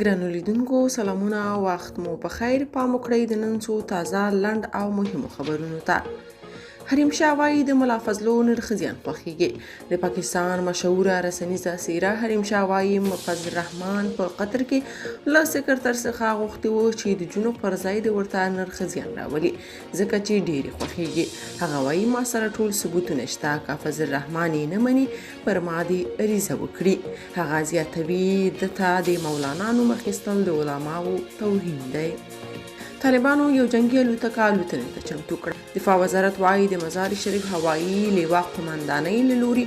ګرانو لیدونکو سلامونه، وخت مو په خیر. پام وکړئ د نن څو تازه لنډ او مهمو خبرونو ته. حریم شاه وایي د ملا فضلو نرخزیان خوښیږي. د پاکستان مشهوره رسنیزه څیره حریم شاه وایي فضل الرحمن په قطر کې له سکرتر څخه غوښتي وو چې د جنوب پر ځای د ورته نرخزیان راولي ځکه چې ډېرې خوښیږي. هغه وایي ما سره ټول ثبوتونه شته، که فضل الرحمن یې نه مني پر ما دې عریضه وکړي. هغه زیاتوي دته د مولانا نوم اخیستل د علماو توهین دی. طالبانو یو جنگي الوتکه الوتنې ته چمتو کړه. دفاع وزارت وایي د مزار شریف هوایي لیوا قمندانۍ له لوري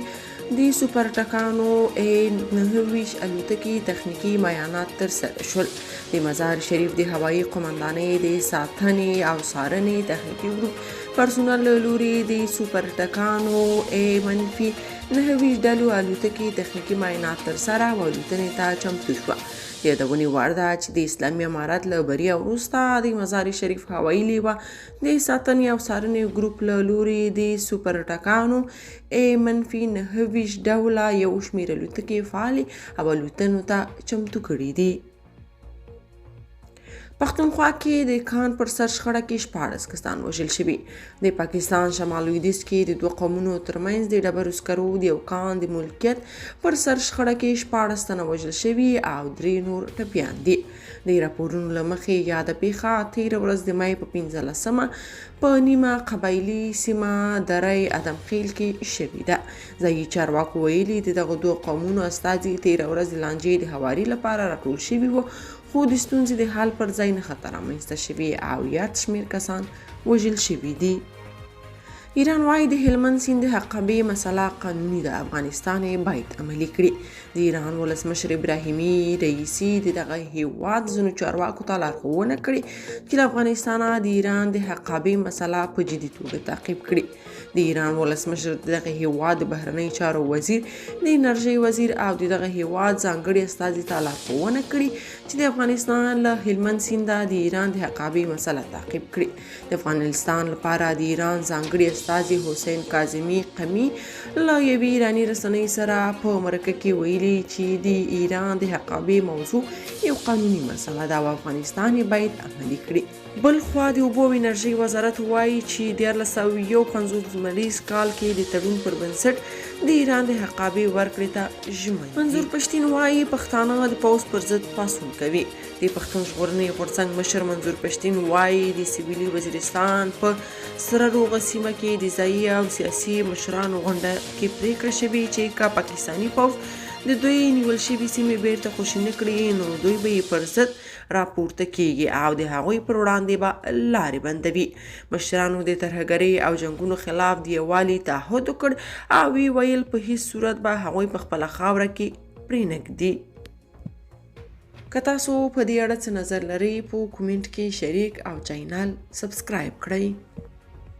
د سوپر ټکانو A-29 الوتکې تخنیکي معاینات ترسره شول. د مزار شریف د هوایي قمندانۍ د ساتنې او څارنې تخنیکي ګروپ پرسونل له لوري د سوپر ټکانو A-29 ډلو الوتکې تخنیکي معاینات ترسره او الوتنې ته چمتو شوه. یادونې وړ ده چې د اسلامي امارت له بریا وروسته د مزار شریف هوایي لیوه د ساتنې او څارنې ګروپ له لوري د سوپر ټکانو A-29 ډوله یو شمېر الوتکې فعالې او الوتنو ته چمتو کړي دي. پښتونخوا کې د کان پر سر شخړه کې 14 کسان وژل شوي. د پاکستان شمال لویدیځ کې د دوه قومونو ترمنځ د ډبرو سکرو د یو کان د ملکیت پر سر شخړه کې 14 تنه وژل شوي او 3 نور ټپیان دي. د راپورونو له مخې یاده پیښه تېره ورځ د مۍ په 15 په نیمه قبایلي سیمه دری ادمخیل کې شوې ده. ځایي چارواکو ویلي د دغه دوه قومونو استازي تېره ورځ د لانجې د هواري لپاره راټول شوي وو، خو د ستونزې د حل پر ځای نښته رامنځته شوې او یاد شمېر کسان وژل شوي دي. ایران وایي د هلمند سیند د حقابې مسله قانوني ده، افغانستان یې باید عملي کړي. د ایران ولسمشر ابراهیمي رئیسي د دغه هیواد ځینو چارواکو ته لارښوونه کړې چې له افغانستانه د ایران د حقابې مسله په جدي توګه تعقیب کړي. د ایران ولسمشر د دغه هیواد د بهرنۍ چارو وزیر، د انرژۍ وزیر او د دغه هیواد ځانګړي استازي ته لارښوونه کړې چې د افغانستان له هلمند سینده د ایران د حقابې مسله تعقیب کړي. د افغانستان لپاره د ایران ځانګړي استازي حسین کاظمي قمی له یوې ایراني رسنۍ سره په مرکه کې ویلي چې د ایران د حقابې موضوع یو قانوني مسله ده او افغانستان یې باید عملي کړي. بل خوا د اوبو او انرژۍ وزارت وایي چې 1951 لمریز کال کې د تړون پر بنسټ د ایران د حقابې ورکړې ته ژمن دي. منظور پښتین وایي پښتانه د پوځ پر ضد پاڅون کوي. د پښتون ژغورنې غورځنګ مشر منظور پښتین وایي د سویلي وزیرستان په سره روغه سیمه کې د ځایي او سیاسي مشرانو غونډه کې پریکړه شوې چې که پاکستاني پوځ د دوی نیول شوي سیمې بیرته خوشي نه کړي نو دوی به یې پر ضد راپورته کیږي او د هغوی پر وړاندې به لارې بندوي. مشرانو د ترهګرۍ او جنګونو خلاف د یووالي تعهد وکړ او وی ویل په هیڅ صورت به هغوی په خپله خاوره کې پرېنږدي. که تاسو په دې اړه څه نظر لرئ په کومنټ کې شریک او چینل سبسکرایب کړئ.